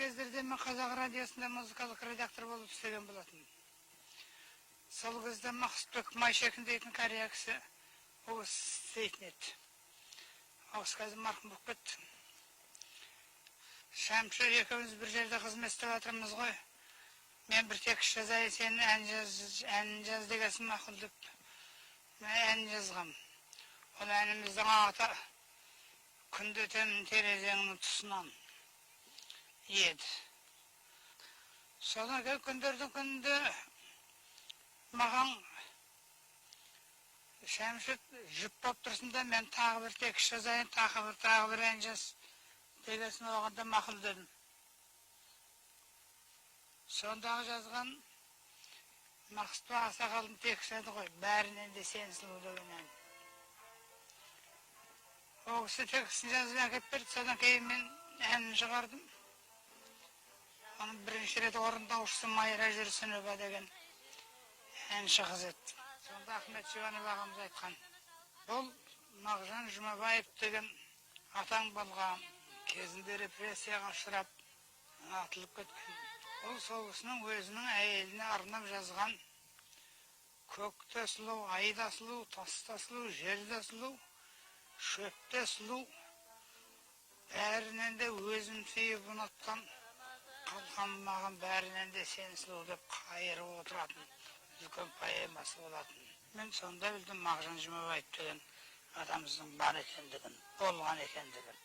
кездерде мен Қазақ радиосында музыкалық редактор болып істеген болатынмын. Сол кезде Мақсұтбек Майшекин дейтін кәрия кісі ол істейтін еді. Ол қазір марқұм болып кетті. Шәмші екеуміз бір жерде қызмет істеп жатырмыз ғой. Мен бір текст жазайын, сен ән жаз дегенсің мақұл деп. Мен ән жазғам. Ол әніміздің аты күнде өтемін терезеңнің тұсынан еді. Содан кейін күндердің күнінде маған Шәмші жүп болып тұрсын да мен тағы бір текст жазайын, тағы бір ән жаз дегенсін оғанда мақұл дедім. Сондағы жазған Мақсұтбек Ақсақалдың текст еді ғой, бәрінен де сен сұлу деген ән. Ол кісі текстін жазып әкеп берді, содан кейін мен әнін шығардым. Оның бірінші рет орындаушысы Майра Жүрсінова деген әнші қыз еді. Сонда Ахмет Жұбанов ағамыз айтқан. Бұл Мағжан Жұмабаев деген атаң болған, кезінде репрессияға ұшырап атылып кеткен. Ол сол кісінің өзінің әйеліне арнап жазған көкте сұлу, айда сұлу, таста сұлу, жерде сұлу, шөпте сұлу, бәрінен де өзім сүйіп ұнатқан, қалқам маған бәрінен де сен сұлу деп қайырып отыратын үлкен поэмасы болатын. Мен сонда білдім Мағжан Жұмабаев деген адамымыздың бар екендігін, болған екендігін.